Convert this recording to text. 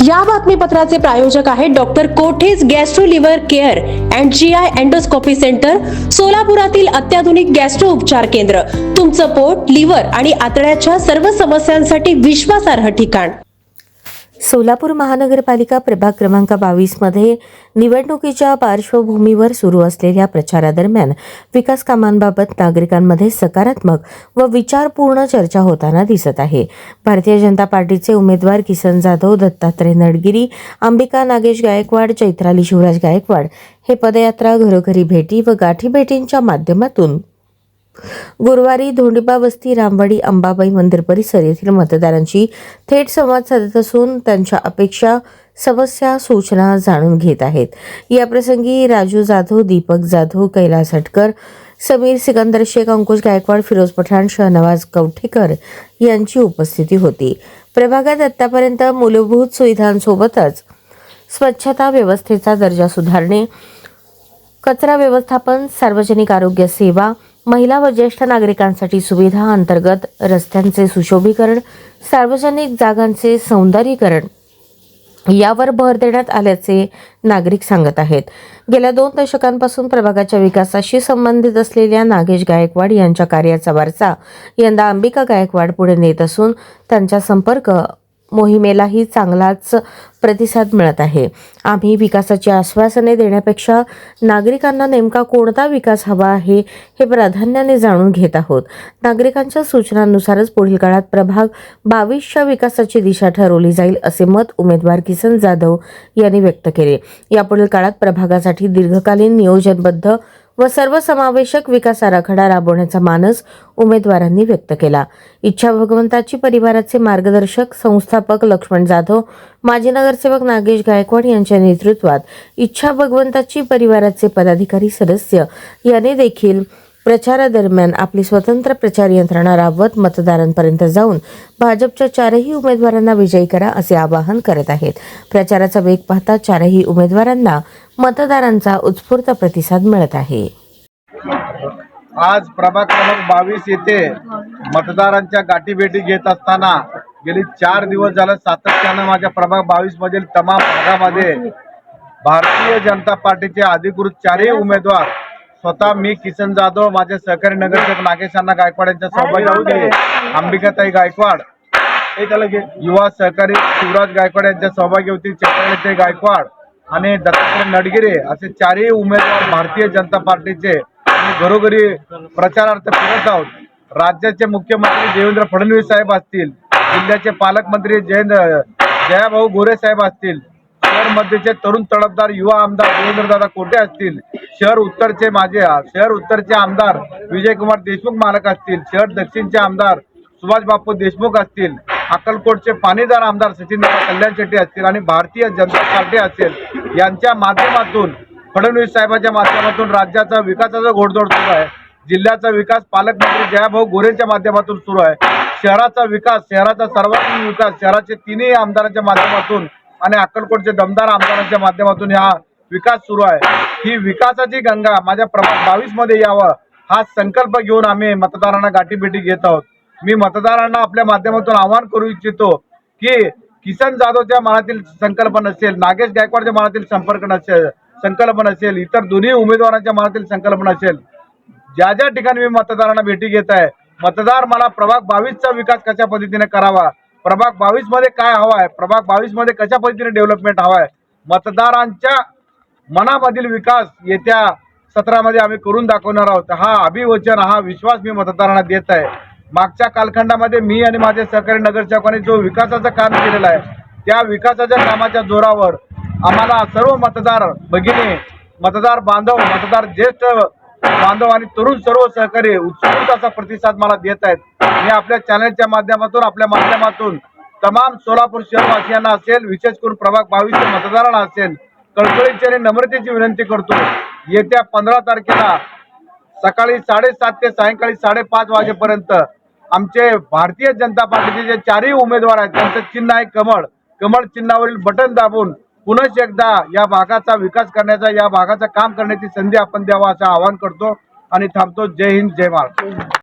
या बातमीपत्राचे प्रायोजक आहेत doctor Kothe's gastro liver care and GI endoscopy centre, सोलापुरातील अत्याधुनिक गॅस्ट्रो उपचार केंद्र. तुमचं पोट, लिव्हर आणि आतड्याच्या सर्व समस्यांसाठी विश्वासार्ह ठिकाण. सोलापूर महानगरपालिका प्रभाग क्रमांक 22 मध्ये निवडणुकीच्या पार्श्वभूमीवर सुरू असलेल्या प्रचारादरम्यान विकास कामांबाबत नागरिकांमध्ये सकारात्मक व विचारपूर्ण चर्चा होताना दिसत आहे. भारतीय जनता पार्टीचे उमेदवार किसन जाधव, दत्तात्रय नडगिरी, अंबिका नागेश गायकवाड, चैत्राली शिवराज गायकवाड हे पदयात्रा, घरोघरी भेटी व गाठीभेटींच्या माध्यमातून गुरुवारी धोंडिबा वस्ती, रामवाडी, अंबाबाई मंदिर परिसर येथील मतदारांशी थेट संवाद साधत असून त्यांच्या अपेक्षा, समस्या, सूचना जाणून घेत आहेत. या प्रसंगी राजू जाधव, दीपक जाधव, कैलास हटकर, समीर सिकंदर शेख, अंकुश गायकवाड, फिरोज पठाण, शहनवाज कवठेकर यांची उपस्थिती होती. प्रभागात आतापर्यंत मूलभूत सुविधांसोबतच स्वच्छता व्यवस्थेचा दर्जा सुधारणे, कचरा व्यवस्थापन, सार्वजनिक आरोग्य सेवा, महिला व ज्येष्ठ नागरिकांसाठी सुविधा अंतर्गत रस्त्यांचे सुशोभीकरण, सार्वजनिक जागांचे सौंदर्यीकरण यावर भर देण्यात आल्याचे नागरिक सांगत आहेत. गेल्या 2 दशकांपासून प्रभागाच्या विकासाशी संबंधित असलेल्या नागेश गायकवाड यांच्या कार्याचा वारसा यंदा अंबिका गायकवाड पुढे नेत असून त्यांच्या संपर्क मोहिमेलाही चांगलाच प्रतिसाद मिळत आहे. आम्ही विकासाची आश्वासने देण्यापेक्षा नागरिकांना नेमका कोणता विकास हवा आहे हे प्राधान्याने जाणून घेत आहोत. नागरिकांच्या सूचनांनुसारच पुढील काळात प्रभाग 22च्या विकासाची दिशा ठरवली जाईल असे मत उमेदवार किसन जाधव यांनी व्यक्त केले. यापुढील काळात प्रभागासाठी दीर्घकालीन, नियोजनबद्ध व सर्वसमावेशक विकास आराखडा राबवण्याचा मानस उमेदवारांनी व्यक्त केला. इच्छा भगवंताची परिवाराचे मार्गदर्शक, संस्थापक लक्ष्मण जाधव, माजी नगरसेवक नागेश गायकवाड यांच्या नेतृत्वात इच्छा भगवंताची परिवाराचे पदाधिकारी सदस्य यांनी देखील प्रचारादरम्यान आपली स्वतंत्र प्रचार यंत्रणा राबवत मतदारांपर्यंत जाऊन भाजपच्या 4ही उमेदवारांना विजयी करा असे आवाहन करत आहेत. प्रचाराचा वेग पाहता 4ही उमेदवारांना मतदारांचा उत्स्फूर्त प्रतिसाद मिळत आहे. आज प्रभाग क्रमांक 22 येथे मतदारांच्या गाठीभेटी घेत असताना गेली 4 दिवस झाले सातत्यानं माझ्या प्रभाग 22 मधील तमाम भागामध्ये भारतीय जनता पार्टीचे अधिकृत 4ही उमेदवार, स्वतः मी किसन जाधव, माझे सहकारी नगरसेवक नागेशांना गायकवाड यांच्या सहभागी होते, अंबिकाताई गायकवाड, युवा सहकारी शिवराज गायकवाड यांच्या सहभागी होती, चैत्राली गायकवाड आणि दत्तात्रय नडगिरे असे 4ही उमेदवार भारतीय जनता पार्टीचे घरोघरी प्रचारार्थ फिरत आहोत. राज्याचे मुख्यमंत्री देवेंद्र फडणवीस साहेब असतील, जिल्ह्याचे पालकमंत्री जयाभाऊ गोरे साहेब असतील, शहर मध्यचे तरुण तडफदार युवा आमदार देवेंद्रदादा कोटे असतील, शहर उत्तरचे आमदार विजयकुमार देशमुख मालक असतील, शहर दक्षिणचे आमदार सुभाष बापू देशमुख असतील, अक्कलकोटचे पाणीदार आमदार सचिनदादा कल्याण शेट्टी असतील आणि भारतीय जनता पार्टी असेल, यांच्या माध्यमातून फडणवीस साहेबांच्या माध्यमातून राज्याचा विकासाचा घोडदौड सुरू आहे. जिल्ह्याचा विकास पालकमंत्री जयाभाऊ गोरेंच्या माध्यमातून सुरू आहे. शहराचा विकास, शहराचा सर्वांगीण विकास शहराचे 3ही आमदारांच्या माध्यमातून आणि अक्कलकोटचे दमदार आमदारांच्या माध्यमातून हा विकास सुरू आहे. ही विकासाची गंगा माझ्या प्रभाग 22 मध्ये यावं हा संकल्प घेऊन आम्ही मतदारांना गाठीभेटी घेत आहोत. मी मतदारांना आपल्या माध्यमातून आवाहन करू इच्छितो की किसन जाधवच्या मनातील संकल्प नसेल, नागेश गायकवाडच्या मनातील संकल्प नसेल, इतर दोन्ही उमेदवारांच्या मनातील संकल्प नसेल, ज्या ज्या ठिकाणी मी मतदारांना भेटी घेत आहे, मतदार मला प्रभाग 22चा विकास कशा पद्धतीने करावा, प्रभाग 22 मध्ये काय हवा आहे, प्रभाग 22 मध्ये कशा पद्धतीने डेव्हलपमेंट हवा आहे, मतदारांच्या मनामधील विकास येत्या सत्रामध्ये आम्ही करून दाखवणार आहोत. हा अभिवचन, हा विश्वास मी मतदारांना देत आहे. मागच्या कालखंडामध्ये मी आणि माझे सहकारी नगरसेवकांनी जो विकासाचं काम केलेलं आहे, त्या विकासाच्या कामाच्या जोरावर आम्हाला सर्व मतदार भगिनी, मतदार बांधव, मतदार ज्येष्ठ बांधव आणि तरुण सर्व सहकारी उत्स्फूर्त असा प्रतिसाद मला देत आहेत. मी आपल्या चॅनलच्या माध्यमातून तमाम सोलापूर शहरवासियांना असेल, विशेष करून प्रभाग 22 मतदारांना असेल, कळकळीची आणि नम्रतेची विनंती करतो. येत्या 15 तारखेला सकाळी 7:30 ते सायंकाळी 5:30 वाजेपर्यंत आमचे भारतीय जनता पार्टीचे जे 4ही उमेदवार आहेत त्यांचं चिन्ह आहे कमळ. कमळ चिन्हावरील बटन दाबून पुन्हा एकदा या भागाचा विकास करण्याचा, या भागाचं काम करण्याची संधी आपण द्यावा असं आवाहन करतो आणि थांबतो. जय हिंद, जय महाराष्ट्र.